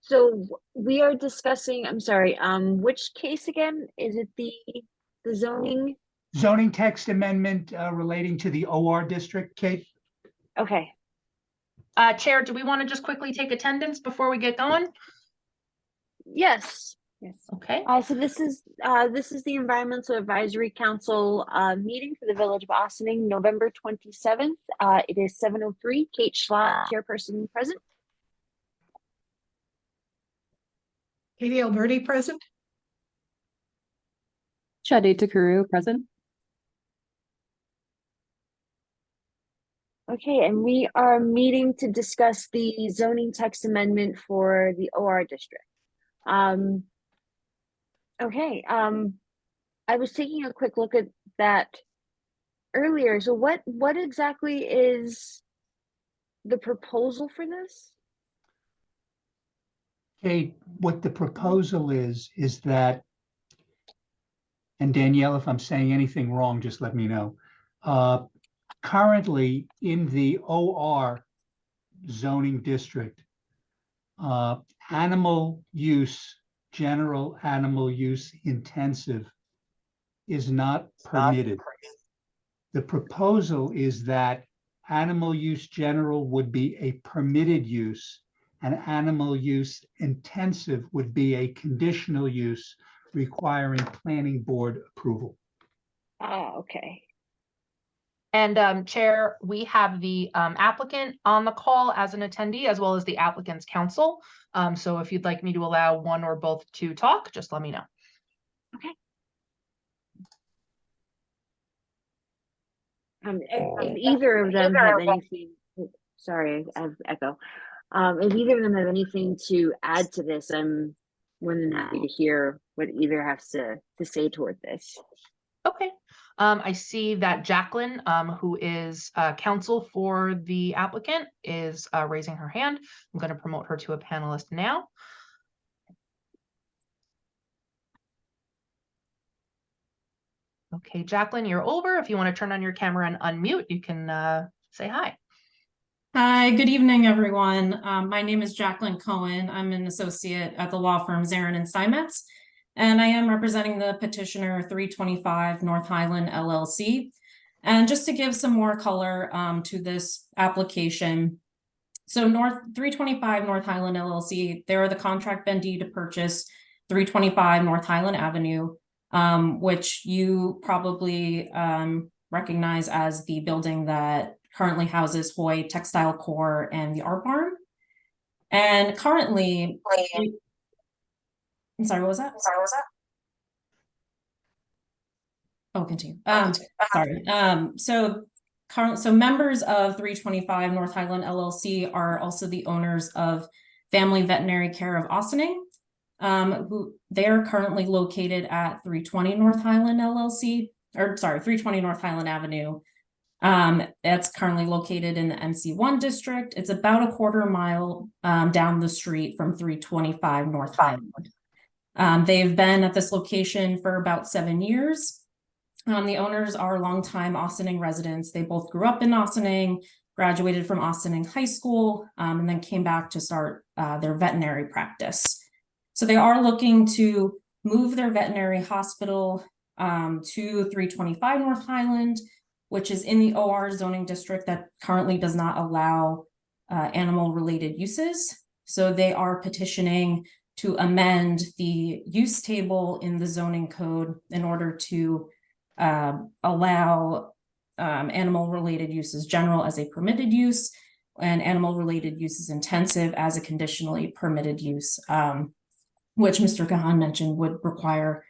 So we are discussing, I'm sorry, which case again? Is it the zoning? Zoning text amendment relating to the OR district, Kate? Okay, Chair, do we want to just quickly take attendance before we get going? yes. Yes. Okay. So this is the Environmental Advisory Council meeting for the Village of Ossining, November 27th. It is 7:03. Kate Schlott, chairperson, present. Katie Alberti present. Shade Takuru present. Okay, and we are meeting to discuss the zoning text amendment for the OR district. Okay, I was taking a quick look at that earlier. So what exactly is the proposal for this? Kate, what the proposal is that, and Danielle, if I'm saying anything wrong, just let me know. Currently in the OR zoning district, animal use, general animal use intensive is not permitted. The proposal is that animal use general would be a permitted use and animal use intensive would be a conditional use requiring planning board approval. Oh, okay. And Chair, we have the applicant on the call as an attendee, as well as the applicant's counsel. So if you'd like me to allow one or both to talk, just let me know. Okay. If either of them have anything, sorry, I have echo. If either of them have anything to add to this, I'm more than happy to hear what either has to say toward this. Okay. I see that Jacqueline, who is counsel for the applicant, is raising her hand. I'm going to promote her to a panelist now. Okay, Jacqueline, you're over. If you want to turn on your camera and unmute, you can say hi. Hi, good evening, everyone. My name is Jacqueline Cohen. I'm an associate at the law firm Zarin and Steinmetz, and I am representing the petitioner 325 North Highland LLC. And just to give some more color to this application, so 325 North Highland LLC, they're the contract vendee to purchase 325 North Highland Avenue, which you probably recognize as the building that currently houses Hoy Textile Core and the Art Barn. And currently, I'm sorry, what was that? Oh, continue. Sorry. So members of 325 North Highland LLC are also the owners of Family Veterinary Care of Ossining, who they are currently located at 320 North Highland LLC, or sorry, 320 North Highland Avenue. It's currently located in the NC1 district. It's about a quarter mile down the street from 325 North Highland. They've been at this location for about 7 years. The owners are longtime Ossining residents. They both grew up in Ossining, graduated from Ossining High School, and then came back to start their veterinary practice. So they are looking to move their veterinary hospital to 325 North Highland, which is in the OR zoning district that currently does not allow animal-related uses. So they are petitioning to amend the use table in the zoning code in order to allow animal-related uses general as a permitted use and animal-related uses intensive as a conditionally permitted use, which Mr. Kahan mentioned would require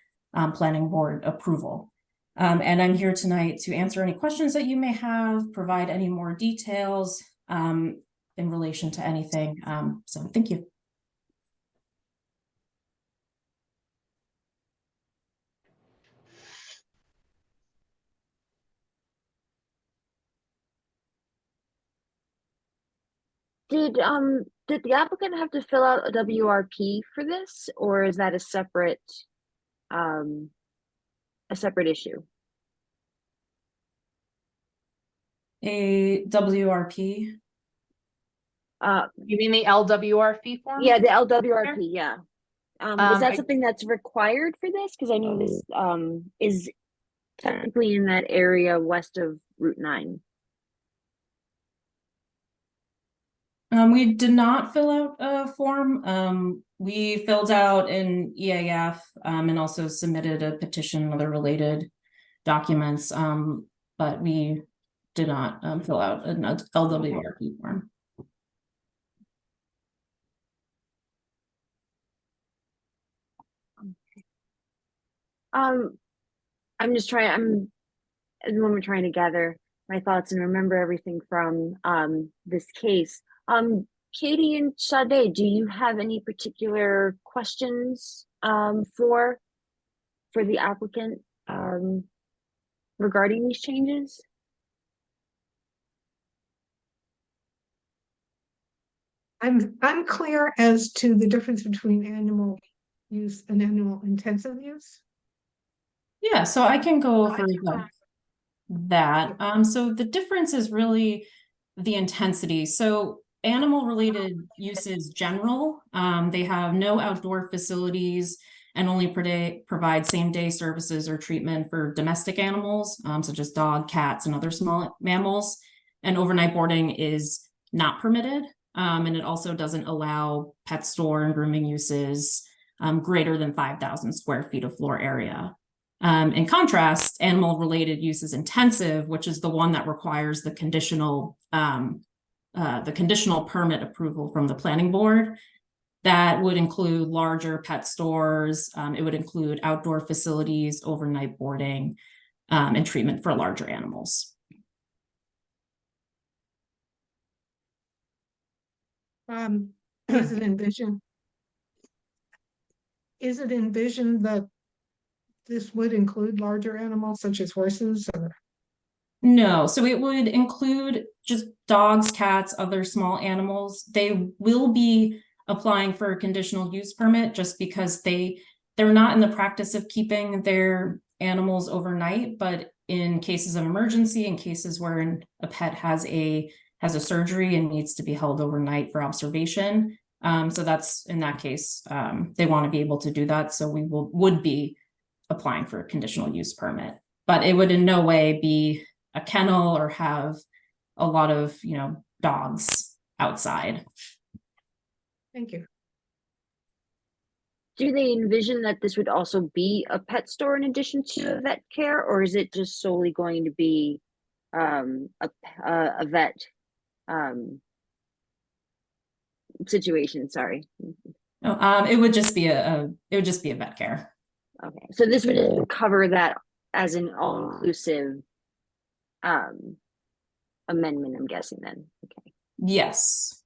planning board approval. And I'm here tonight to answer any questions that you may have, provide any more details in relation to anything. So thank you. Did the applicant have to fill out a WRP for this, or is that a separate issue? A WRP. You mean the LWRP form? Yeah, the LWRP, yeah. Is that I- something that's required for this? Because I know this is technically in that area west of Route 9. We did not fill out a form. We filled out an EAF, and also submitted a petition and other related documents. But we did not fill out an LWRP form. I'm just trying, when we're trying to gather my thoughts and remember everything from this case. Katie and Sade, do you have any particular questions for the applicant regarding these changes? I'm unclear as to the difference between animal use and animal intensive use. Yeah, so I can go over that. So the difference is really the intensity. So animal related uses general, they have no outdoor facilities and only provide same day services or treatment for domestic animals, such as dog, cats, and other small mammals. And overnight boarding is not permitted. And it also doesn't allow pet store and grooming uses greater than 5,000 square feet of floor area. In contrast, animal related use is intensive, which is the one that requires the conditional permit approval from the planning board. That would include larger pet stores. It would include outdoor facilities, overnight boarding, and treatment for larger animals. Is it envisioned that this would include larger animals such as horses or? No, so it would include just dogs, cats, other small animals. They will be applying for a conditional use permit just because they're not in the practice of keeping their animals overnight, but in cases of emergency, in cases where a pet has a surgery and needs to be held overnight for observation. So that's in that case, they want to be able to do that. So we would be applying for a conditional use permit, but it would in no way be a kennel or have a lot of, dogs outside. Thank you. Do they envision that this would also be a pet store in addition to vet care, or is it just solely going to be a vet situation? Sorry. It would just be a vet care. Okay, so this would cover that as an all-inclusive amendment, I'm guessing then. Okay. Yes.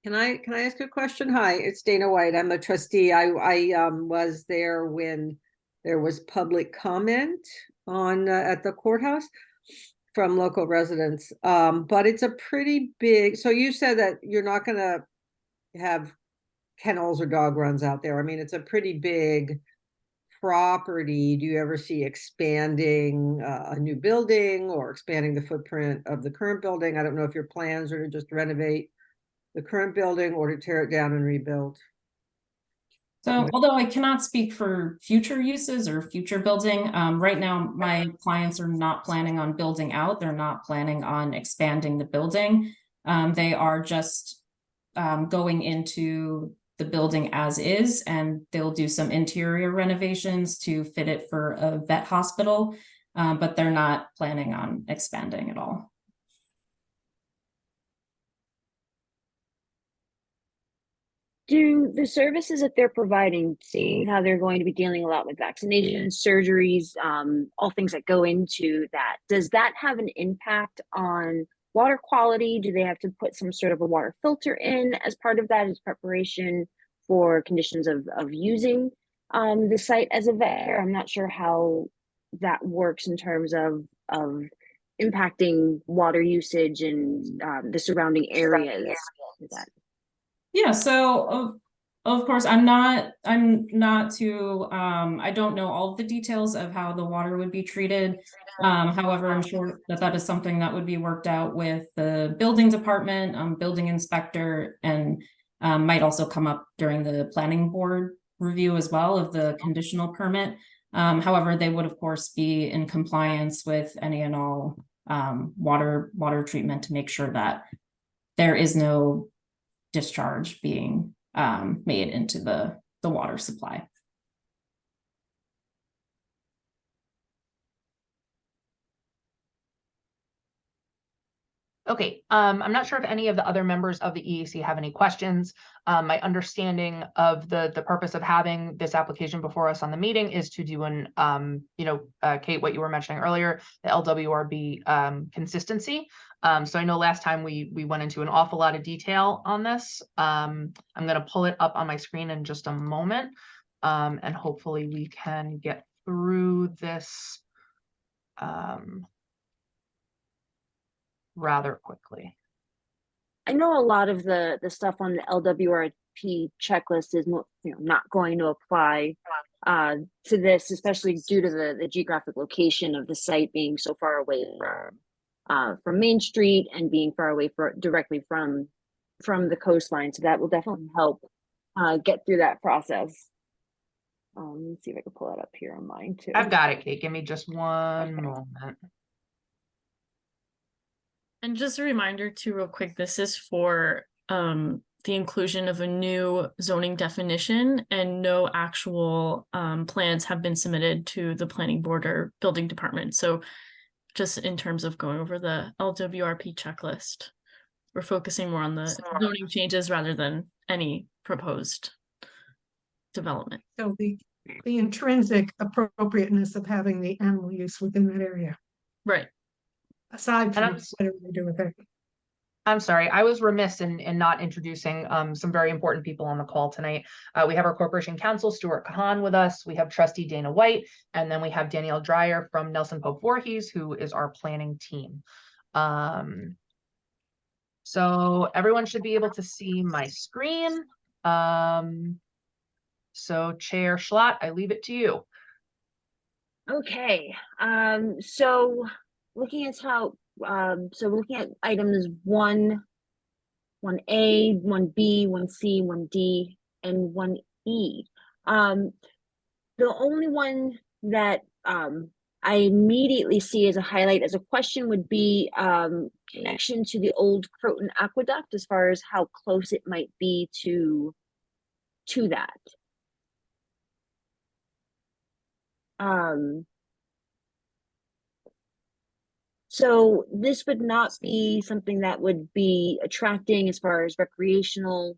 Can I ask a question? Hi, it's Dana White. I'm a trustee. I was there when there was public comment on at the courthouse from local residents. But it's a pretty big, so you said that you're not gonna have kennels or dog runs out there. I mean, it's a pretty big property. Do you ever see expanding a new building or expanding the footprint of the current building? I don't know if your plans are to just renovate the current building or to tear it down and rebuild. So although I cannot speak for future uses or future building, right now my clients are not planning on building out. They're not planning on expanding the building. They are just going into the building as is, and they'll do some interior renovations to fit it for a vet hospital, but they're not planning on expanding at all. Do the services that they're providing, seeing how they're going to be dealing a lot with vaccinations, surgeries, all things that go into that, does that have an impact on water quality? Do they have to put some sort of a water filter in as part of that as preparation for conditions of using the site as a vet? I'm not sure how that works in terms of impacting water usage and the surrounding areas. That. Yeah, so Of course, I'm not too, I don't know all of the details of how the water would be treated. However, I'm sure that that is something that would be worked out with the building department, building inspector, and might also come up during the planning board review as well of the conditional permit. However, they would of course be in compliance with any and all water treatment to make sure that there is no discharge being made into the water supply. Okay, I'm not sure if any of the other members of the EAC have any questions. My understanding of the purpose of having this application before us on the meeting is to do an, Kate, what you were mentioning earlier, the LWRB consistency. So I know last time we went into an awful lot of detail on this. I'm gonna pull it up on my screen in just a moment. And hopefully we can get through this rather quickly. I know a lot of the stuff on the LWRP checklist is not going to apply to this, especially due to the geographic location of the site being so far away from Main Street and being far away directly from the coastline. So that will definitely help get through that process. Let's see if I can pull it up here on mine too. I've got it, Kate. Give me just one moment. And just a reminder too, real quick, this is for the inclusion of a new zoning definition, and no actual plans have been submitted to the planning board or building department. So just in terms of going over the LWRP checklist, we're focusing more on the zoning changes rather than any proposed development. So the intrinsic appropriateness of having the animal use within that area, Right. aside from I'm- whatever we do with it. I'm sorry, I was remiss in not introducing some very important people on the call tonight. We have our corporation counsel, Stuart Kahan, with us. We have trustee Dana White, and then we have Danielle Dreyer from Nelson Pope Voorhees, who is our planning team. So everyone should be able to see my screen. So Chair Schlatt, I leave it to you. Okay, so looking at how, looking at items 1A, 1B, 1C, 1D, and 1E. The only one that I immediately see as a highlight as a question would be connection to the old Croton Aqueduct, as far as how close it might be to that. So this would not be something that would be attracting as far as recreational,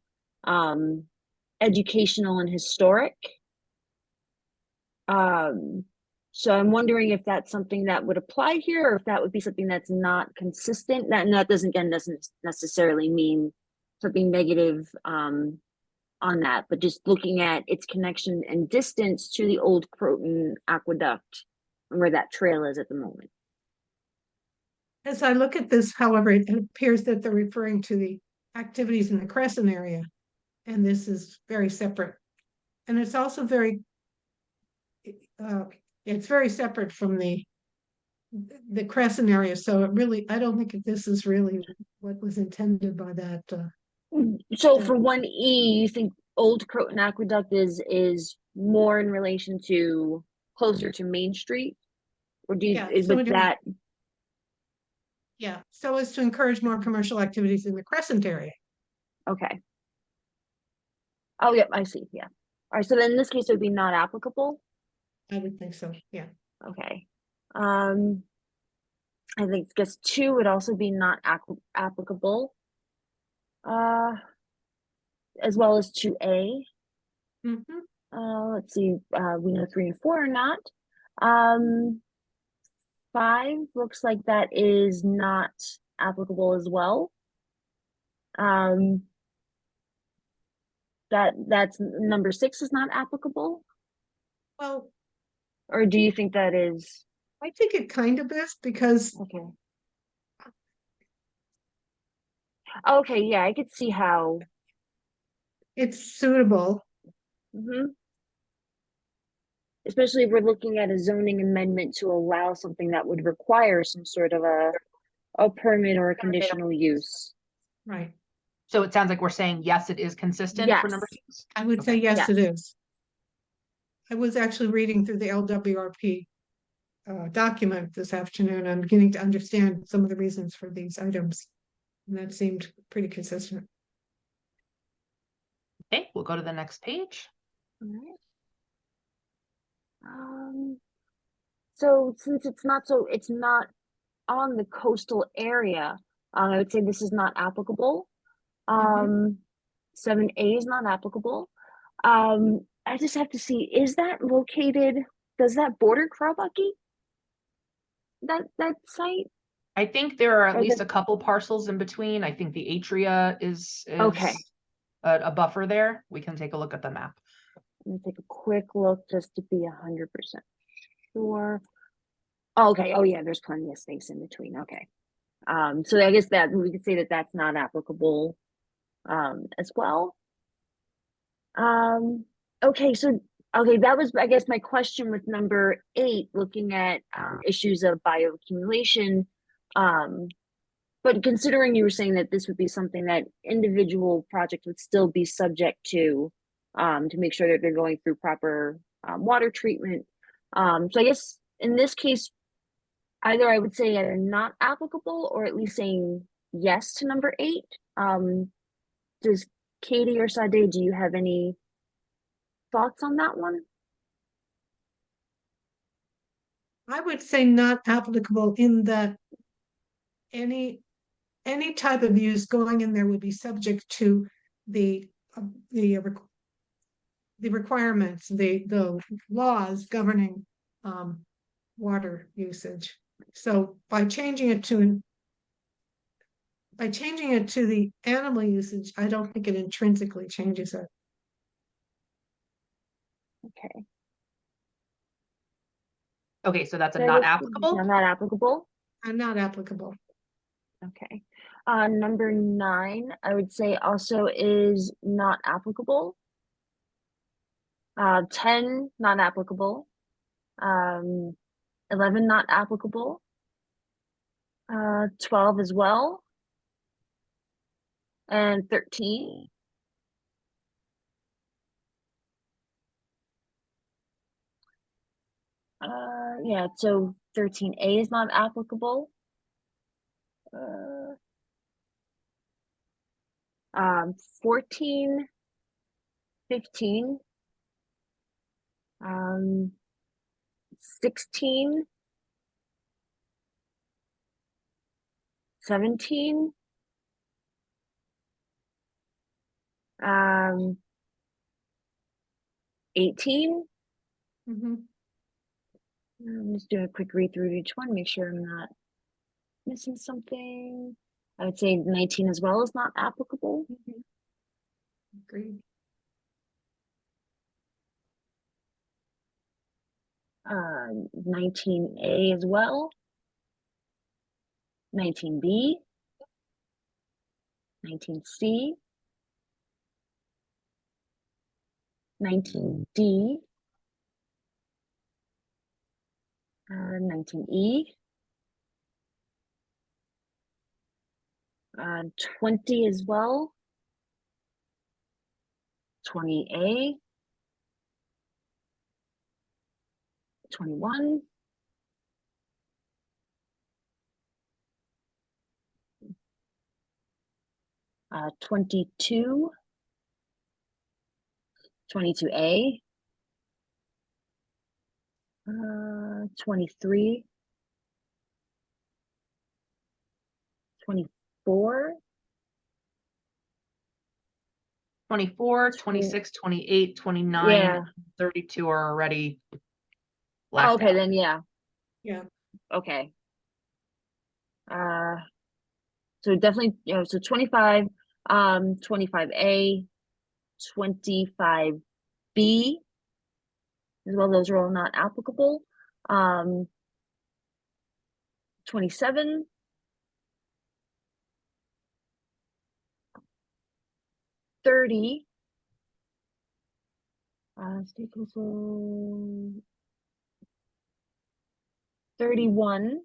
educational, and historic. So I'm wondering if that's something that would apply here, or if that would be something that's not consistent. That doesn't necessarily mean something negative on that, but just looking at its connection and distance to the old Croton Aqueduct and where that trail is at the moment. As I look at this, however, it appears that they're referring to the activities in the Crescent area, and this is very separate. And it's also it's very separate from the Crescent area, so it really, I don't think this is really what was intended by that. So for 1E, you think Old Croton Aqueduct is more in relation to closer to Main Street? Or do you, Yeah, is so with it- that, Yeah, so as to encourage more commercial activities in the Crescent area. okay. Oh, yep, I see, yeah. All right, so then in this case, it would be not applicable? I would think so, yeah. Okay. I think guess 2 would also be not applicable. As well as 2A. Let's see, we know 3 and 4 are not. 5 looks like that is not applicable as well. That's number 6 is not applicable, Well, or do you think that is I think it kind of is, because okay? Okay, yeah, I could see how it's suitable. Mm-hmm. Especially if we're looking at a zoning amendment to allow something that would require some sort of a permit or a conditional use. Right. So it sounds like we're saying, yes, it is consistent for number Yes. 6. I would say Okay. yes, it Yes. is. I was actually reading through the LWRP document this afternoon. I'm beginning to understand some of the reasons for these items. And that seemed pretty consistent. Okay, we'll go to the next page. All right. So since it's not on the coastal area, I would say this is not applicable. 7A is not applicable. I just have to see, is that located, does that border Crowbucky? That site? I think there are at Or least the- a couple parcels in between. I think the Atria is Okay. a buffer there. We can take a look at the map. Let me take a quick look just to be 100% sure. Oh, okay, oh yeah, there's plenty of space in between, okay. So I guess that we could say that that's not applicable, as well. Okay, so, okay, that was, I guess, my question with number 8, looking at, issues of bioaccumulation. But considering you were saying that this would be something that individual projects would still be subject to make sure that they're going through proper, water treatment. So I guess in this case, either I would say either not applicable or at least saying yes to number 8. Does Katie or Sade, do you have any thoughts on that one? I would say not applicable in that any type of use going in there would be subject to the requirements, the laws governing water usage. So by changing it to the animal usage, I don't think it intrinsically changes it. Okay. Okay, so that's a So I not guess applicable. Not applicable. I'm not applicable. Okay. Number 9, I would say also is not applicable. 10, not applicable. 11, not applicable. 12 as well. And 13. Yeah, so 13A is not applicable. 14, 15, 16, 17, 18. Mhm. I'm just doing a quick read through each one, make sure I'm not missing something. I would say 19 as well is not applicable. Agreed. 19A as well. 19B. 19C. 19D. 19E. 20 as well. 20A. 21. Uh, 22. 22A. 23. 24. 24, 26, 28, 29, Yeah. 32 are already Oh, left okay, out. then yeah. Yeah. Okay. So definitely, so 25, 25A, 25B as well. Those are all not applicable. 27. 30. State council 31.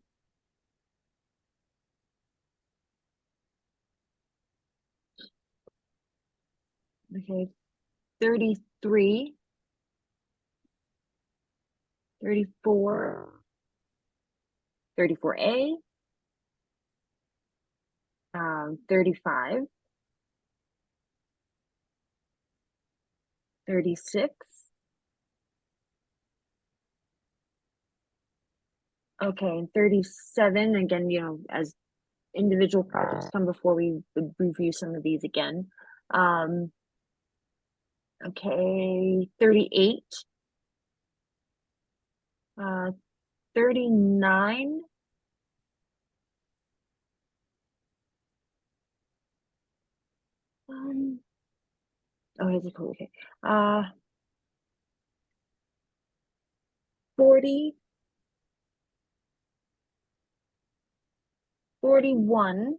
Okay, 33, 34, 34A, 35, 36. Okay, and 37, again, as individual projects come before, we would review some of these again. Okay, 38, 39, oh, is it cool? Okay. 40, 41,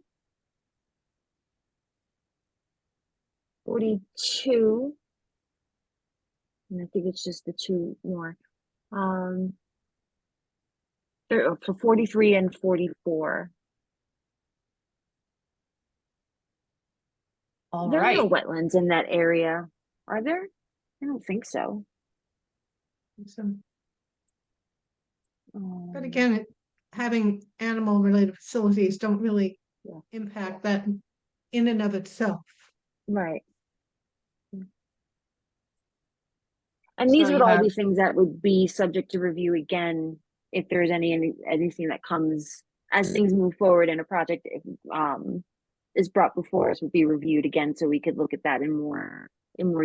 42, and I think it's just the two more. For 43 and 44. All There are no right. wetlands in that area, are there? I don't think so. So, but Um, again, having animal related facilities don't really Yeah. impact that in and of itself. Right. And So these would you all have- be things that would be subject to review again if there's anything that comes as things move forward in a project. If is brought before us, would be reviewed again, so we could look at that in more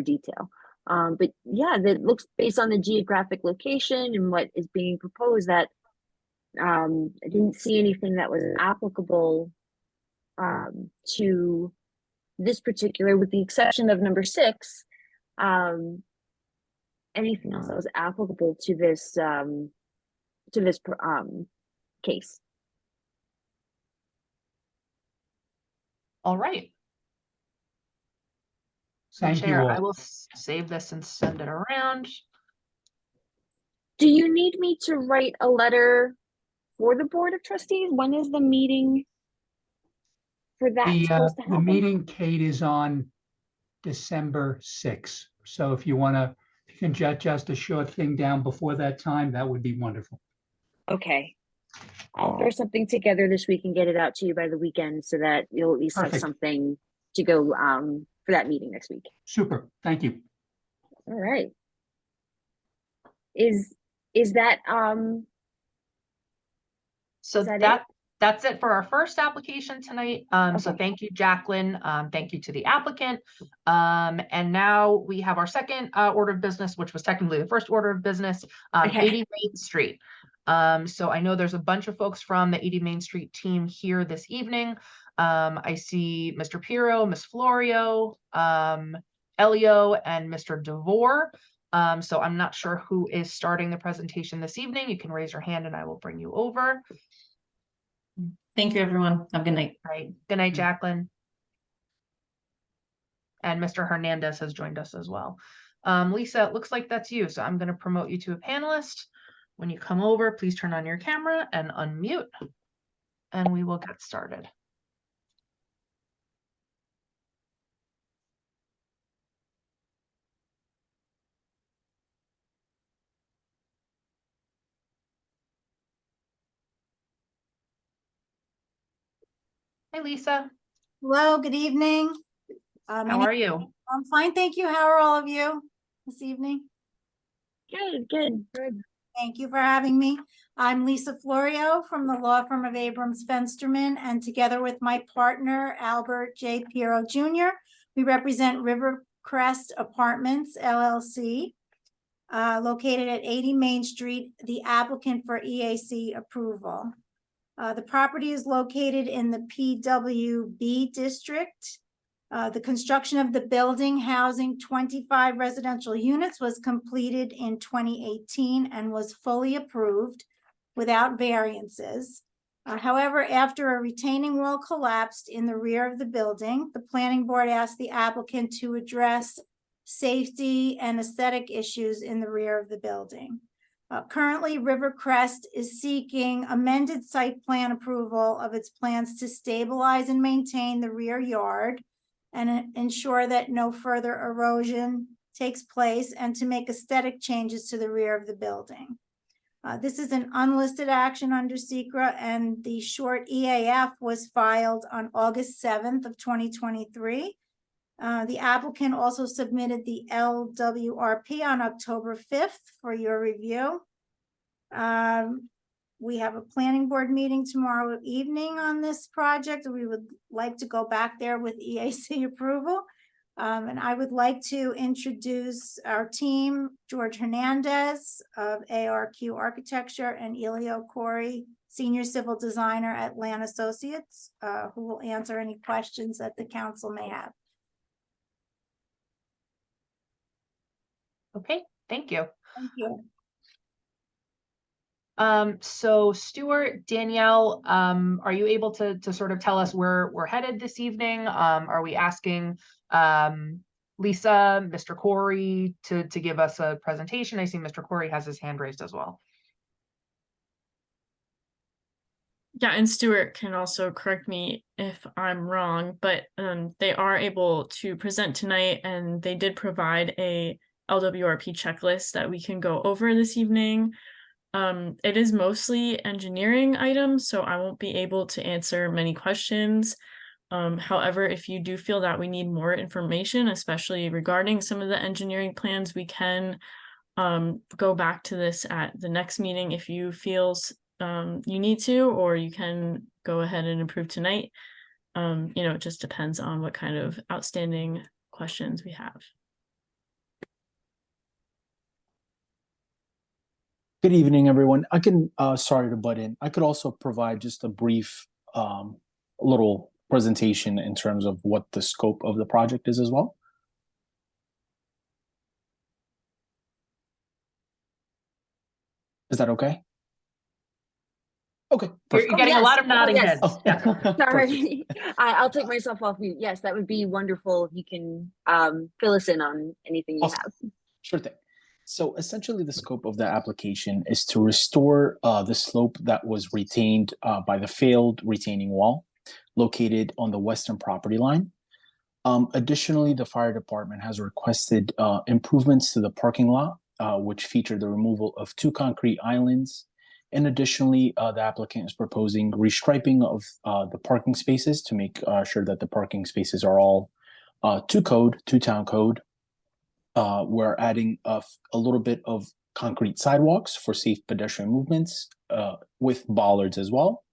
detail. But yeah, that looks based on the geographic location and what is being proposed, that I didn't see anything that was applicable to this particular, with the exception of number 6. Anything else that was applicable to this case. All right. Thank you Chair, I all. will save this and send it around. Do you need me to write a letter for the Board of Trustees? When is the meeting for that supposed to The happen? meeting, Kate, is on December 6th. So if you can just a short thing down before that time, that would be wonderful. Okay. I'll throw something together this week and get it out to you by the weekend, so that you'll at least have Perfect. something to go for that meeting next week. Super, thank you. All right. Is that So Is that it? that's it for our first application tonight. So Okay. thank you, Jacqueline. Thank you to the applicant. And now we have our second order of business, which was technically the first order of business, Okay. 80 Main Street. So I know there's a bunch of folks from the 80 Main Street team here this evening. I see Mr. Piro, Ms. Florio, Elio, and Mr. DeVore. So I'm not sure who is starting the presentation this evening. You can raise your hand and I will bring you over. Thank you, everyone. Have a good night. All right. Good night, Jacqueline. And Mr. Hernandez has joined us as well. Lisa, it looks like that's you. So I'm going to promote you to a panelist. When you come over, please turn on your camera and unmute, and we will get started. Hey, Lisa. Hello, good evening. How are you? I'm fine, thank you. How are all of you this evening? Good. Thank you for having me. I'm Lisa Florio from the law firm of Abrams Fensterman, and together with my partner, Albert J. Piro Jr., we represent Rivercrest Apartments, LLC, located at 80 Main Street, the applicant for EAC approval. The property is located in the PWB district. The construction of the building housing 25 residential units was completed in 2018 and was fully approved without variances. However, after a retaining wall collapsed in the rear of the building, the planning board asked the applicant to address safety, and aesthetic issues in the rear of the building. Currently, Rivercrest is seeking amended site plan approval of its plans to stabilize and maintain the rear yard and ensure that no further erosion takes place, and to make aesthetic changes to the rear of the building. This is an unlisted action under SECRA, and the short EAF was filed on August 7th of 2023. The applicant also submitted the LWRP on October 5th for your review. We have a planning board meeting tomorrow evening on this project. We would like to go back there with EAC approval. And I would like to introduce our team, George Hernandez of ARQ Architecture and Elio Corey, Senior Civil Designer at Land Associates, who will answer any questions that the council may have. Okay, thank you. Thank you. So Stuart, Danielle, are you able to sort of tell us where we're headed this evening? Are we asking Lisa, Mr. Corey to give us a presentation? I see Mr. Corey has his hand raised as well. Yeah, and Stuart can also correct me if I'm wrong, but they are able to present tonight, and they did provide a LWRP checklist that we can go over this evening. It is mostly engineering items, so I won't be able to answer many questions. However, if you do feel that we need more information, especially regarding some of the engineering plans, we can go back to this at the next meeting if you feel you need to, or you can go ahead and approve tonight. It just depends on what kind of outstanding questions we have. Good evening, everyone. I can, sorry to butt in. I could also provide just a brief little presentation in terms of what the scope of the project is as well. Is that okay? Okay. You're getting a lot of nodding yes. heads. Oh, Yeah. Sorry, I'll take myself off mute. Yes, that would be wonderful if you can fill us in on anything you Awesome. have. Sure thing. So essentially the scope of the application is to restore the slope that was retained by the failed retaining wall located on the western property line. Additionally, the fire department has requested improvements to the parking lot, which feature the removal of 2 concrete islands. And additionally, the applicant is proposing restriping of the parking spaces to make sure that the parking spaces are all to town code. We're adding a little bit of concrete sidewalks for safe pedestrian movements with bollards as well.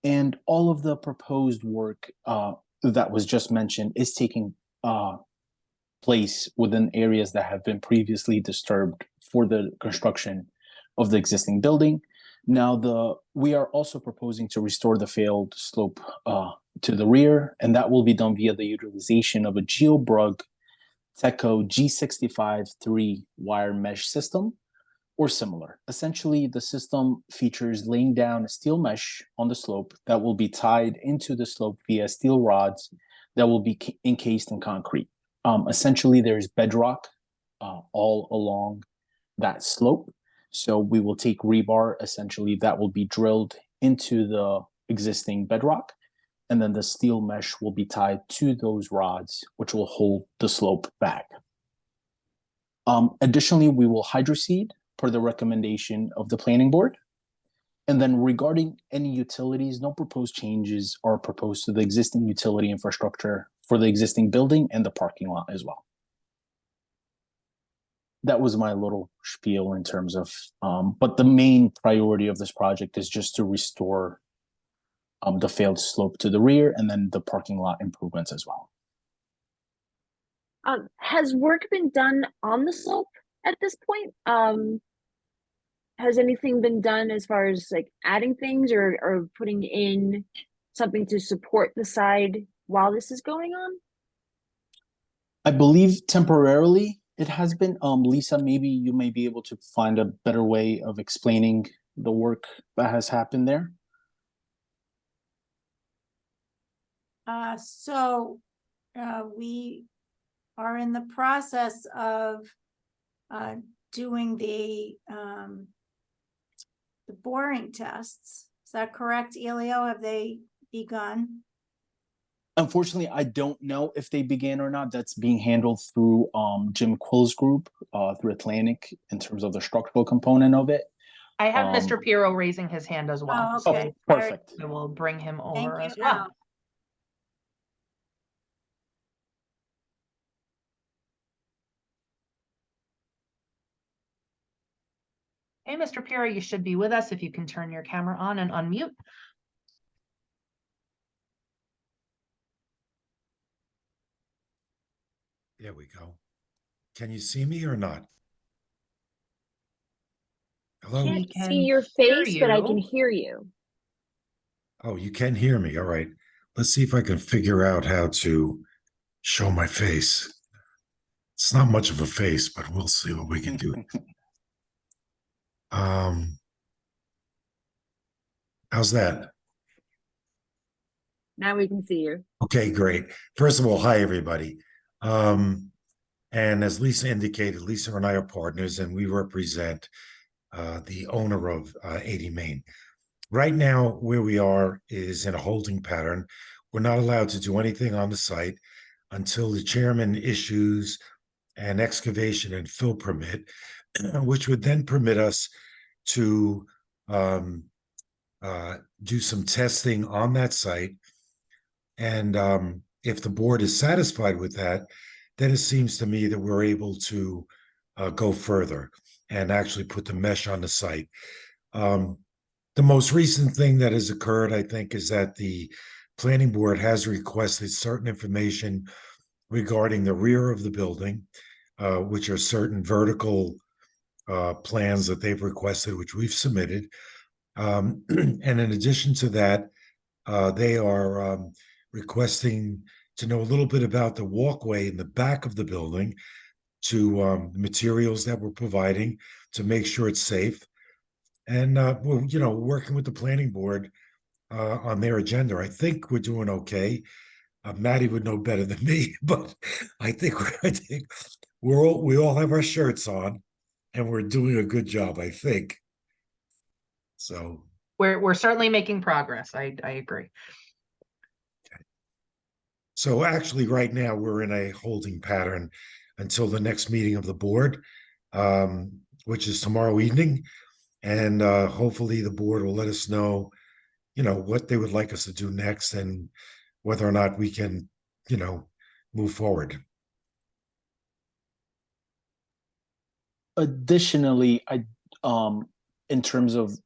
And all of the proposed work that was just mentioned is taking place within areas that have been previously disturbed for the construction of the existing building. Now, we are also proposing to restore the failed slope to the rear, and that will be done via the utilization of a GeoBrug Teco G65-3 wire mesh system or similar. Essentially, the system features laying down a steel mesh on the slope that will be tied into the slope via steel rods that will be encased in concrete. Essentially, there's bedrock all along that slope. So we will take rebar, essentially, that will be drilled into the existing bedrock, and then the steel mesh will be tied to those rods, which will hold the slope back. Additionally, we will hydroseed per the recommendation of the planning board. And then regarding any utilities, no proposed changes are proposed to the existing utility infrastructure for the existing building and the parking lot as well. That was my little spiel in terms of, but the main priority of this project is just to restore the failed slope to the rear and then the parking lot improvements as well. Has work been done on the slope at this point? Has anything been done as far as like adding things or putting in something to support the side while this is going on? I believe temporarily it has been. Lisa, maybe you may be able to find a better way of explaining the work that has happened there. We are in the process of doing the boring tests. Is that correct, Elio? Have they begun? Unfortunately, I don't know if they began or not. That's being handled through Jim Quill's group, through Atlantic, in terms of the structural component of it. I have Mr. Um, Piero raising his hand as well. Oh, so okay. Perfect. I will bring him Thank over you, as well. Al. Hey, Mr. Piero, you should be with us if you can turn your camera on and unmute. There we go. Can you see me or not? Hello? We Can't can see your hear face, but I can you. hear you. Oh, you can hear me. All right. Let's see if I can figure out how to show my face. It's not much of a face, but we'll see what we can do. How's that? Now we can see you. Okay, great. First of all, hi everybody. And as Lisa indicated, Lisa and I are partners, and we represent the owner of 80 Main. Right now, where we are is in a holding pattern. We're not allowed to do anything on the site until the chairman issues an excavation and fill permit, which would then permit us to do some testing on that site. And if the board is satisfied with that, then it seems to me that we're able to go further and actually put the mesh on the site. The most recent thing that has occurred, I think, is that the planning board has requested certain information regarding the rear of the building, which are certain vertical plans that they've requested, which we've submitted. And in addition to that, they are requesting to know a little bit about the walkway in the back of the building, to the materials that we're providing to make sure it's safe. And we're, working with the planning board on their agenda. I think we're doing okay. Maddie would know better than me, but I think we all have our shirts on, and we're doing a good job, I think. So We're certainly making progress. I agree. So actually, right now, we're in a holding pattern until the next meeting of the board, which is tomorrow evening. And hopefully the board will let us know, what they would like us to do next and whether or not we can, move forward. Additionally, in terms of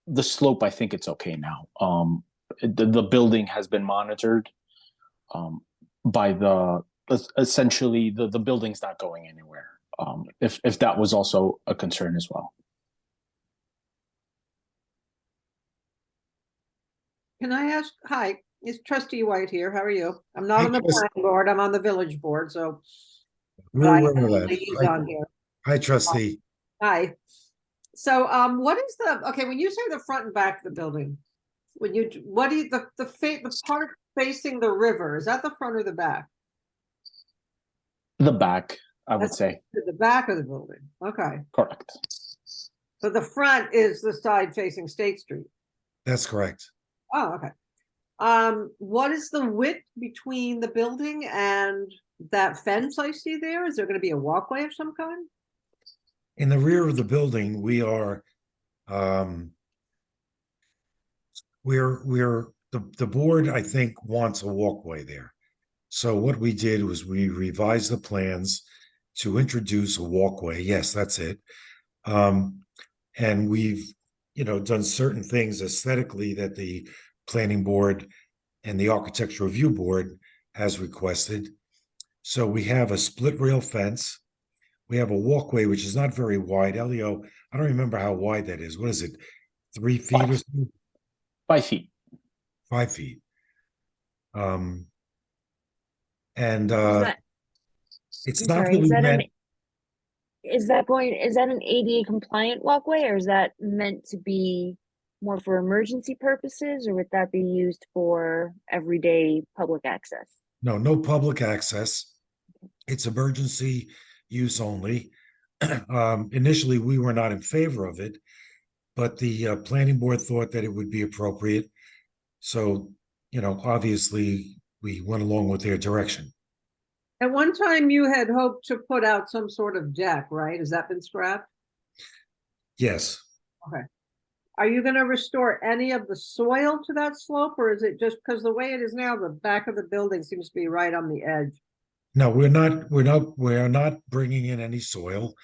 the slope, I think it's okay now. The building has been monitored by essentially the building's not going anywhere. If that was also a concern as well. Can I ask, hi, it's Trustee White here. How are you? I'm not Hi, on the Trustee. planning board, I'm on the village board, so. We're I aware am of the that. liaison here. Hi, trustee. Hi. So, what is when you say the front and back of the building, the part facing the river, is that the front or the back? The back, I would That's say. The back of the building, okay. Correct. So the front is the side facing State Street. That's correct. Oh, okay. What is the width between the building and that fence I see there? Is there gonna be a walkway of some kind? In the rear of the building, we are, the board, I think, wants a walkway there. So what we did was we revised the plans to introduce a walkway. Yes, that's it. And we've, done certain things aesthetically that the planning board and the architectural review board has requested. So we have a split rail fence. We have a walkway, which is not very wide. Elio, I don't remember how wide that is. What is it? 3 feet or something? 5 feet. 5 feet. And it's I'm not sorry, really meant, is that an ADA compliant walkway, or is that meant to be more for emergency purposes, or would that be used for everyday public access? no public access. It's emergency use only. Initially, we were not in favor of it, but the planning board thought that it would be appropriate. So, obviously, we went along with their direction. At one time you had hoped to put out some sort of deck, right? Has that been scrapped? Yes. Okay. Are you gonna restore any of the soil to that slope, or is it just because the way it is now, the back of the building seems to be right on the edge? No, we're not bringing in any soil.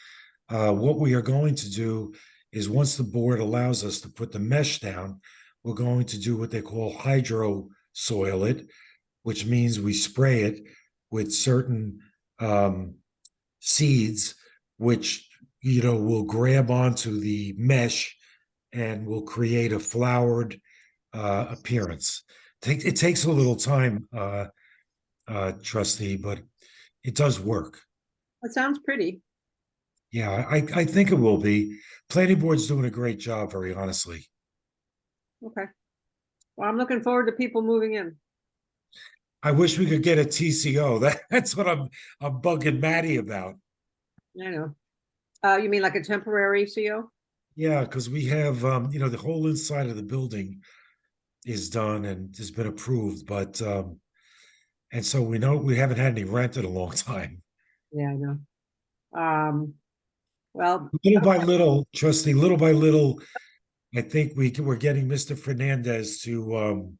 What we are going to do is once the board allows us to put the mesh down, we're going to do what they call hydro soil it, which means we spray it with certain seeds, which, will grab onto the mesh and will create a flowered appearance. It takes a little time, trustee, but it does work. That sounds pretty. Yeah, I think it will be. Planning board's doing a great job, very honestly. Okay. Well, I'm looking forward to people moving in. I wish we could get a TCO. That's what I'm bugging Maddie about. I know. You mean like a temporary CO? Yeah, because we have, the whole inside of the building is done and has been approved, but and so we know we haven't had any rent in a long time. Yeah, I know. Well, Little by little, trustee, little by little, I think we're getting Mr. Fernandez to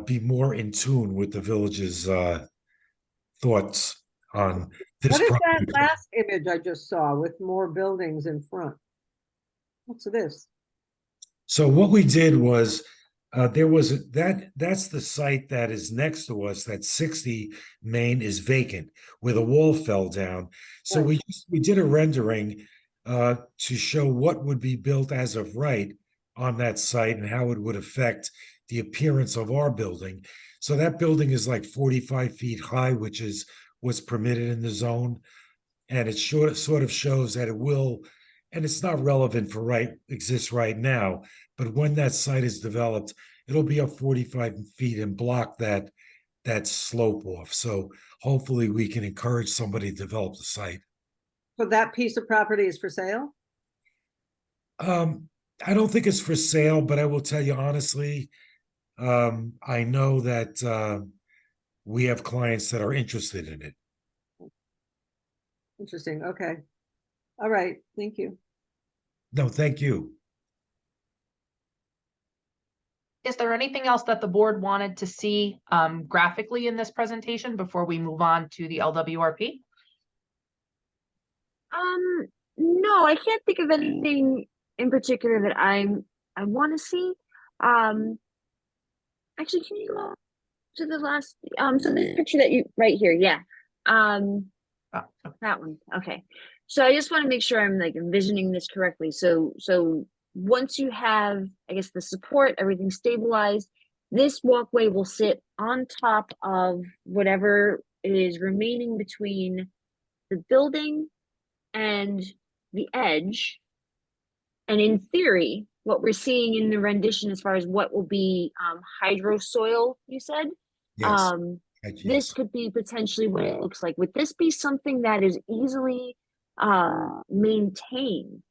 be more in tune with the village's thoughts on this what is property. that last image I just saw with more buildings in front? What's this? So what we did was that's the site that is next to us, that 60 Main is vacant, where the wall fell down. So Right. we did a rendering to show what would be built as of right on that site and how it would affect the appearance of our building. So that building is like 45 feet high, which is what's permitted in the zone. And it sort of shows that it will, and it's not relevant for exists right now, but when that site is developed, it'll be up 45 feet and block that slope off. So hopefully we can encourage somebody to develop the site. So that piece of property is for sale? I don't think it's for sale, but I will tell you honestly, I know that we have clients that are interested in it. Interesting. Okay. All right. Thank you. No, thank you. Is there anything else that the board wanted to see graphically in this presentation before we move on to the LWRP? No, I can't think of anything in particular that I want to see. Actually, can you go to the last, so this picture that you, right here, yeah. That one, okay. So I just want to make sure I'm like envisioning this correctly. So once you have, I guess, the support, everything stabilized, this walkway will sit on top of whatever is remaining between the building and the edge. And in theory, what we're seeing in the rendition as far as what will be hydro soil, you said, Yes. this could be potentially what it looks like. Would this be something that is easily maintained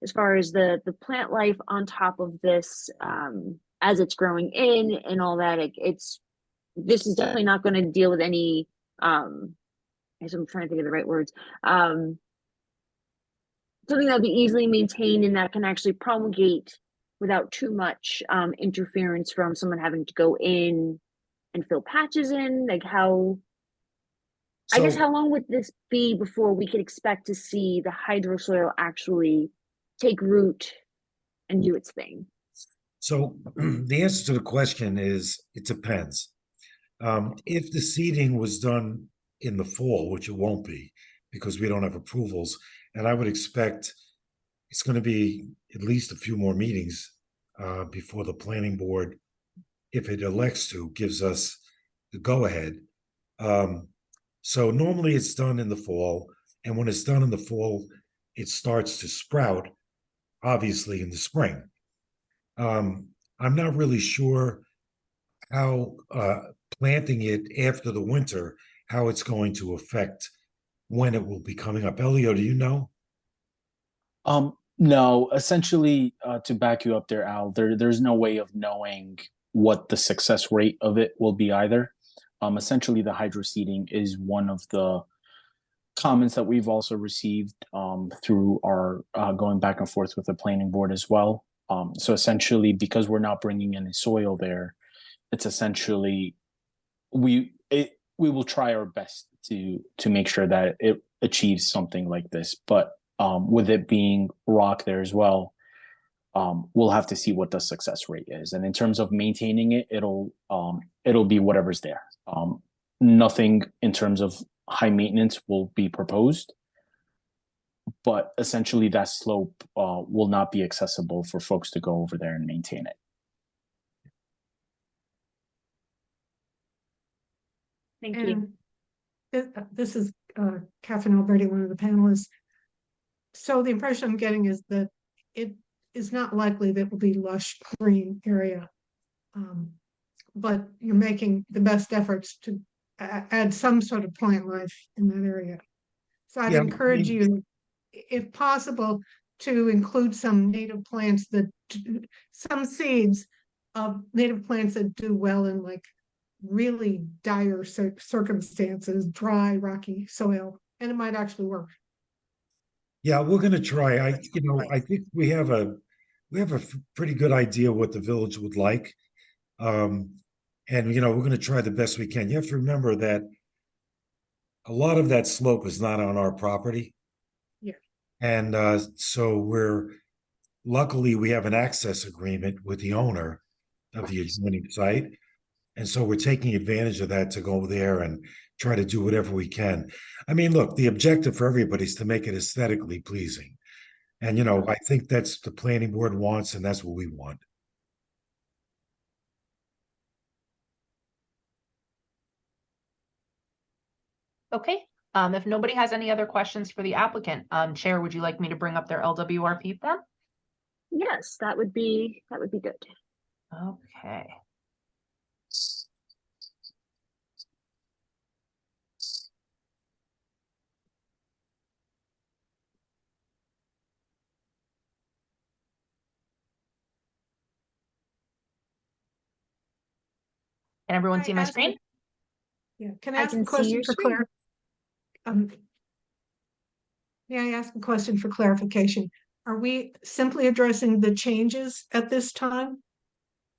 as far as the plant life on top of this as it's growing in and all that? This is definitely not going to deal with any as I'm trying to think of the right words, something that'll be easily maintained and that can actually promulgate without too much interference from someone having to go in and fill patches in. Like I guess how long would this be before we could expect to see the hydrosoil actually take root and do its thing? So the answer to the question is it depends. If the seeding was done in the fall, which it won't be because we don't have approvals, and I would expect it's going to be at least a few more meetings before the planning board, if it elects to, gives us the go-ahead. So normally it's done in the fall, and when it's done in the fall, it starts to sprout, obviously, in the spring. I'm not really sure how planting it after the winter how it's going to affect when it will be coming up. Elio, do you know? No, essentially, to back you up there, Al, there's no way of knowing what the success rate of it will be either. Essentially, the hydro seeding is one of the comments that we've also received through our going back and forth with the planning board as well. So essentially, because we're not bringing any soil there, it's essentially we will try our best to make sure that it achieves something like this. But with it being rock there as well, we'll have to see what the success rate is. And in terms of maintaining it, it'll be whatever's there. Nothing in terms of high maintenance will be proposed, but essentially that slope will not be accessible for folks to go over there and maintain it. Thank you. And this is Catherine Alberti, one of the panelists. So the impression I'm getting is that it is not likely that it will be lush green area, but you're making the best efforts to add some sort of plant life in that area. So I'd encourage you, if possible, to include some native plants some seeds of native plants that do well in like really dire circumstances, dry, rocky soil, and it might actually work. Yeah, we're going to try. I think we have a pretty good idea what the village would like. And, we're going to try the best we can. You have to remember that a lot of that slope is not on our property. Yeah. And so luckily we have an access agreement with the owner of the adjoining site. And so we're taking advantage of that to go there and try to do whatever we can. I mean, look, the objective for everybody is to make it aesthetically pleasing. And, I think that's the planning board wants, and that's what we want. Okay, if nobody has any other questions for the applicant, Chair, would you like me to bring up their LWRP form? Yes, that would be good. Okay. Can everyone see my screen? Yeah, can I I ask can a see question your for screen. May I ask a question for clarification? Are we simply addressing the changes at this time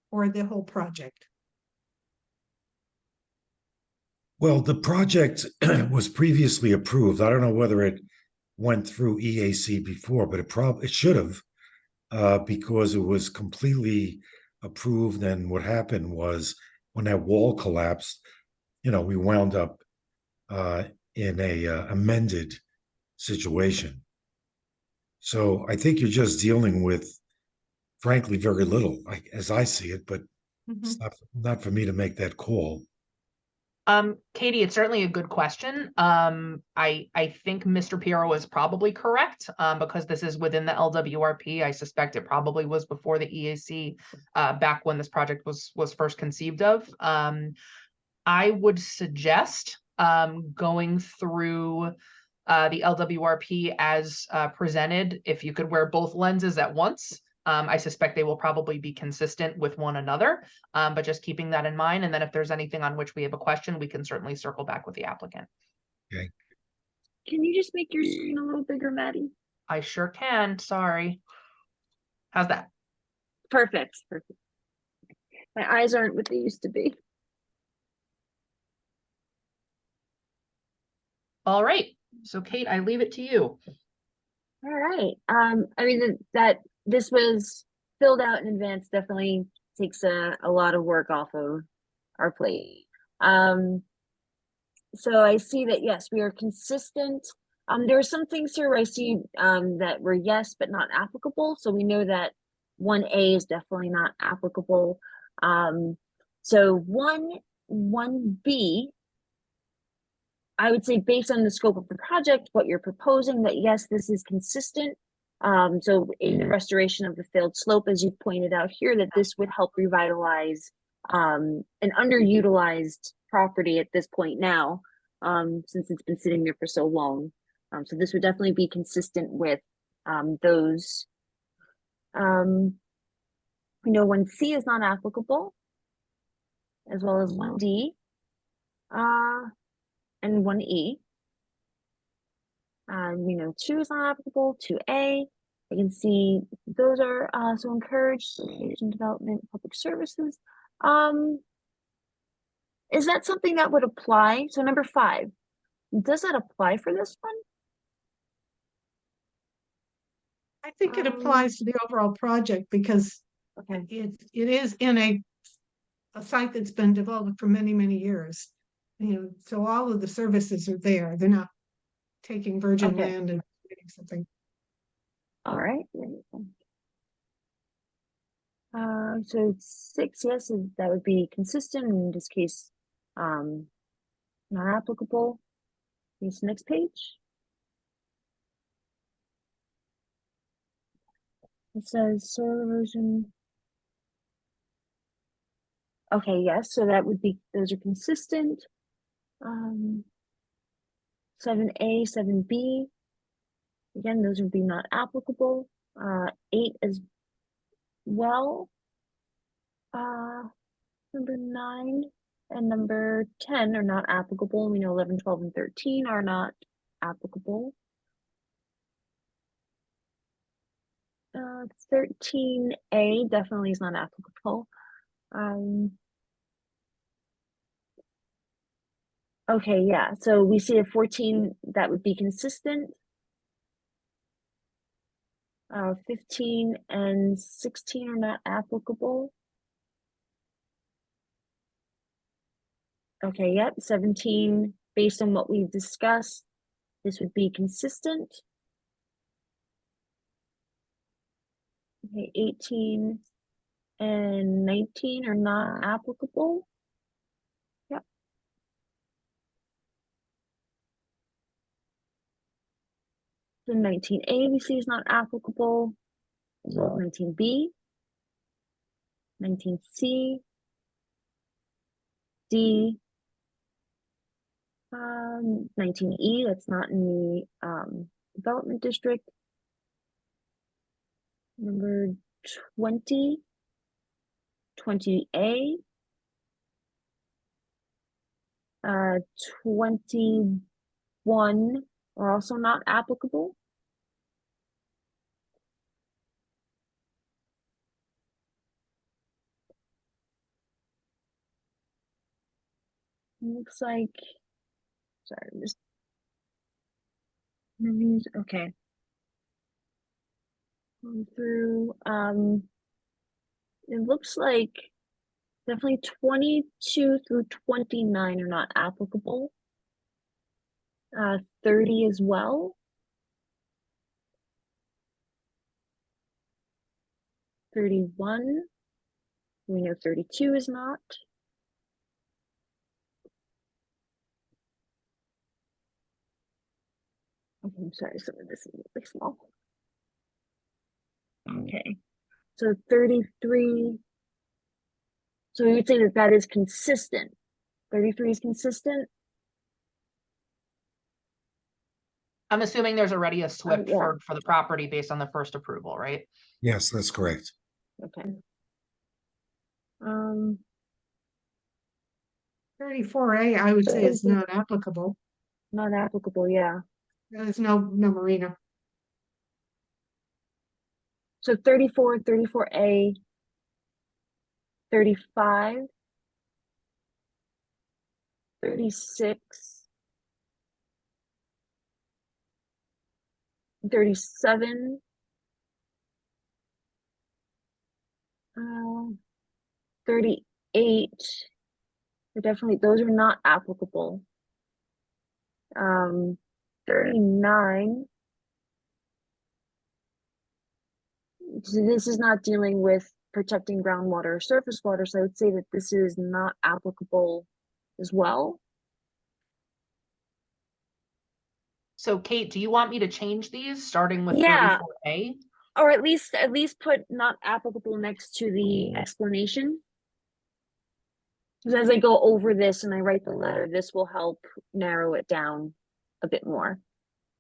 or the whole project? Well, the project was previously approved. I don't know whether it went through EAC before, but it should have, because it was completely approved. And what happened was when that wall collapsed, we wound up in a amended situation. So I think you're just dealing with, frankly, very little, as I see it, but it's not for me to make that call. Katie, it's certainly a good question. I think Mr. Piero is probably correct, because this is within the LWRP. I suspect it probably was before the EAC, back when this project was first conceived of. I would suggest going through the LWRP as presented. If you could wear both lenses at once, I suspect they will probably be consistent with one another, but just keeping that in mind. And then if there's anything on which we have a question, we can certainly circle back with the applicant. Okay. Can you just make your screen a little bigger, Maddie? I sure can. Sorry. How's that? Perfect. My eyes aren't what they used to be. All right. So Kate, I leave it to you. All right. I mean that this was filled out in advance definitely takes a lot of work off of our plate. So I see that, yes, we are consistent. There are some things here where I see that were yes, but not applicable. So we know that 1A is definitely not applicable. So 1B, I would say based on the scope of the project, what you're proposing, that yes, this is consistent. So in the restoration of the failed slope, as you pointed out here, that this would help revitalize an underutilized property at this point now. since it's been sitting there for so long. So this would definitely be consistent with, those. We know 1C is not applicable, as well as 1D, and 1E. We know 2 is not applicable, 2A. I can see those are, so encourage education development, public services. Is that something that would apply? So number 5, does that apply for this one? I think it applies to the overall project because Okay. it is in a site that's been developed for many, many years. You know, so all of the services are there. They're not taking virgin Okay. land and creating something. All right. So 6, yes, and that would be consistent in this case, not applicable. Here's the next page. It says soil erosion. Okay, yes, so that would be, those are consistent. 7A, 7B. Again, those would be not applicable. 8 as well. Number 9 and number 10 are not applicable. We know 11, 12, and 13 are not applicable. 13A definitely is not applicable. Okay, yeah, so we see a 14 that would be consistent. 15 and 16 are not applicable. Okay, yep, 17, based on what we've discussed, this would be consistent. Okay, 18 and 19 are not applicable. Yep. So 19A we see is not applicable, as well as 19B, 19C, D, 19E, that's not in the development district. Number 20, 20A, 21 are also not applicable. Looks like, sorry, I'm just reviews, okay. Going through, it looks like definitely 22 through 29 are not applicable. 30 as well. 31. We know 32 is not. Okay, I'm sorry, some of this is really small. Okay, so 33. So we would say that that is consistent. 33 is consistent. I'm assuming there's already a SWIP yeah. for the property based on the first approval, right? Yes, that's correct. Okay. 34A, I would say is not applicable. Not applicable, yeah. There's no marina. So 34, 34A, 35, 36, 37, 38, definitely, those are not applicable. 39. So this is not dealing with protecting groundwater or surface water, so I would say that this is not applicable as well. So Kate, do you want me to change these starting with Yeah. 34A? Or at least put not applicable next to the explanation. 'Cause as I go over this and I write the letter, this will help narrow it down a bit more.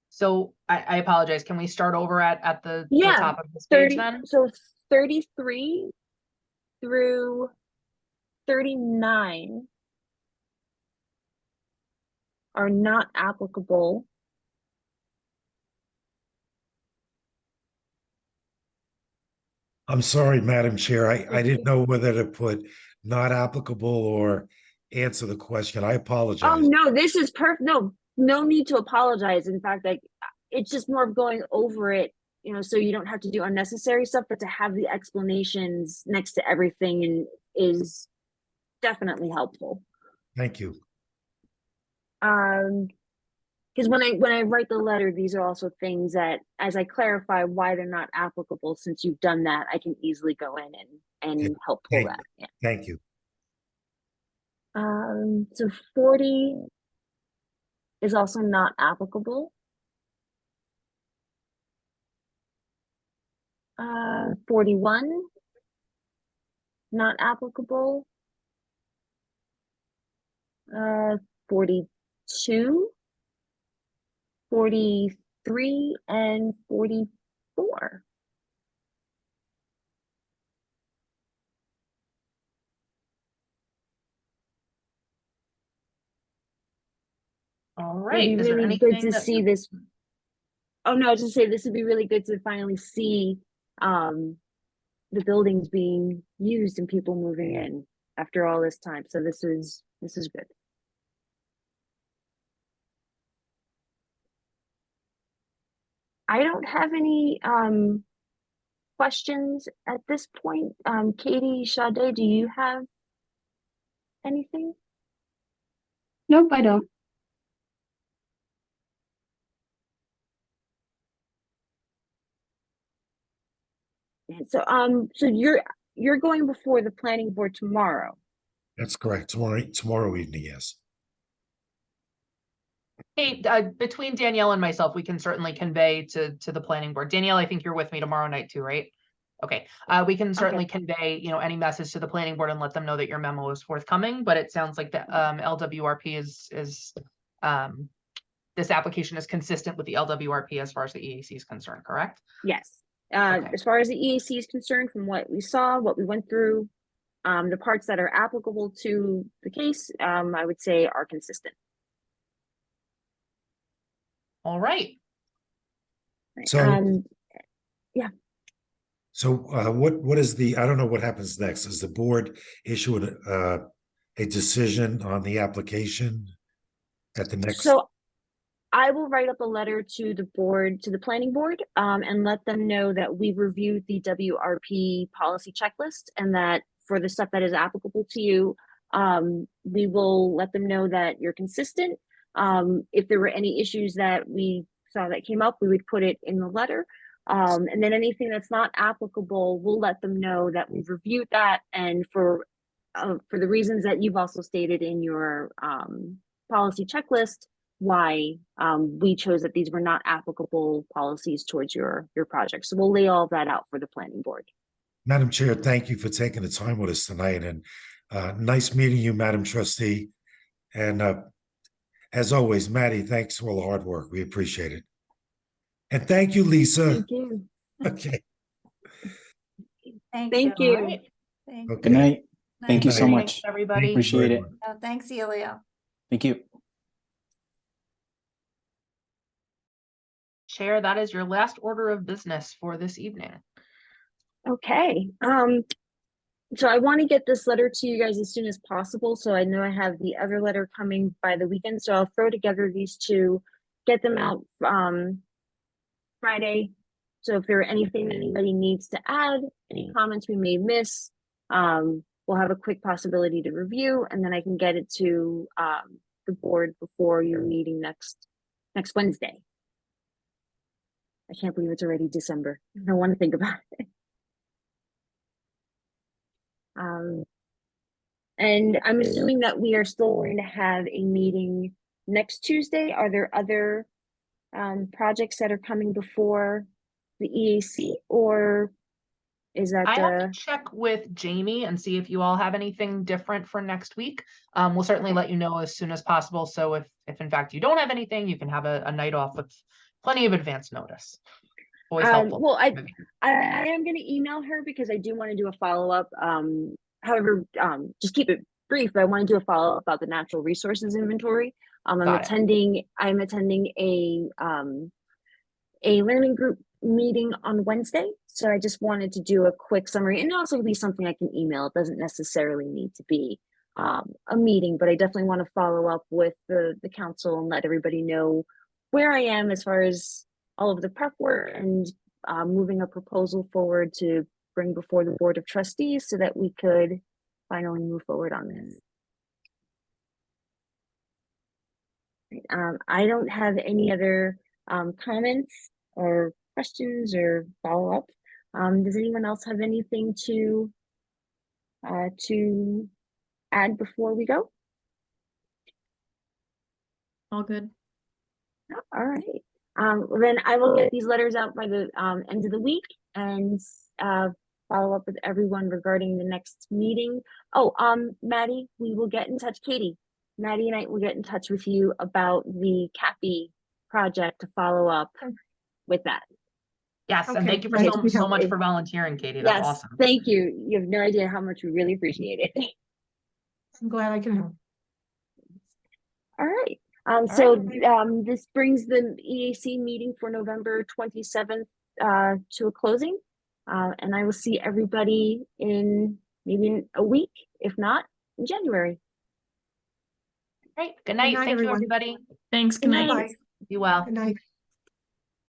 So I apologize. Can we start over at the Yeah, top of this page 30, then? so 33 through 39 are not applicable. I'm sorry, Madam Chair, I didn't know whether to put not applicable or answer the question. I Oh, apologize. no, this is perfect. No, no need to apologize. In fact, like, it's just more of going over it, you know, so you don't have to do unnecessary stuff, but to have the explanations next to everything and is definitely helpful. Thank you. Because when I write the letter, these are also things that, as I clarify why they're not applicable, since you've done that, I can easily go in and help pull Thank that. Yeah. Thank you. So 40 is also not applicable. 41, not applicable. 42, 43, and 44. All It'd right. be Is there really good anything to that see this. Oh no, to say this would be really good to finally see the buildings being used and people moving in after all this time. So this is good. I don't have any questions at this point. Katie, Sade, do you have anything? Nope, I don't. So you're going before the planning board tomorrow. That's correct. Tomorrow evening, yes. Hey, between Danielle and myself, we can certainly convey to the planning board. Danielle, I think you're with me tomorrow night too, right? Okay, we can certainly convey, you know, any message to the planning board and let them know that your memo is forthcoming, but it sounds like the LWRP is this application is consistent with the LWRP as far as the EAC is concerned, correct? Yes. Okay. As far as the EAC is concerned, from what we saw, what we went through, the parts that are applicable to the case, I would say are consistent. All right. So, yeah. So what is I don't know what happens next. Does the board issue a decision on the application at the next? So I will write up a letter to the board, to the planning board, and let them know that we reviewed the WRP policy checklist and that for the stuff that is applicable to you, we will let them know that you're consistent. If there were any issues that we saw that came up, we would put it in the letter. And then anything that's not applicable, we'll let them know that we've reviewed that, and for the reasons that you've also stated in your policy checklist, why we chose that these were not applicable policies towards your project. So we'll lay all of that out for the planning board. Madam Chair, thank you for taking the time with us tonight, and nice meeting you, Madam Trustee. And as always, Maddie, thanks for all the hard work. We appreciate it. And thank you, Lisa. Thank you. Okay. Thank Thank you. you. All right. Thank Okay. Good night. Thank you Night. so Thanks, much. everybody. Appreciate it. Oh, thanks, Elio. Thank you. Chair, that is your last order of business for this evening. Okay. So I want to get this letter to you guys as soon as possible. So I know I have the other letter coming by the weekend. So I'll throw together these two, get them out Friday. So if there are anything that anybody needs to add, any comments we may miss, we'll have a quick possibility to review, and then I can get it to the board before your meeting next Wednesday. I can't believe it's already December. I don't want to think about it. And I'm assuming that we are still going to have a meeting next Tuesday. Are there other projects that are coming before the EAC, or Is that, I have to check with Jamie and see if you all have anything different for next week. We'll certainly let you know as soon as possible. So if in fact you don't have anything, you can have a night off with plenty of advance notice. Always helpful. well, I am gonna email her because I do want to do a follow-up. However, just keep it brief, but I want to do a follow-up about the natural resources inventory. I'm Got it. attending a learning group meeting on Wednesday. So I just wanted to do a quick summary and also be something I can email. It doesn't necessarily need to be a meeting, but I definitely want to follow up with the council and let everybody know where I am as far as all of the prep work and moving a proposal forward to bring before the Board of Trustees so that we could finally move forward on this. I don't have any other comments or questions or follow-up. Does anyone else have anything to add before we go? All good. All right. Well, then I will get these letters out by the end of the week and follow up with everyone regarding the next meeting. Oh, Maddie, we will get in touch. Katie, Maddie and I will get in touch with you about the CAPI project to follow up with that. Yes, and Okay, thank you for great. so much for volunteering, Katie. That's Yes, awesome. thank you. You have no idea how much we really appreciate it. I'm glad I can help. All right. This brings the EAC meeting for November 27th to a closing. And I will see everybody in maybe a week, if not in January. Great. Good night. night, Thank you, everyone. everybody. Thanks. Good Good night. night. Bye. Be well. Good night.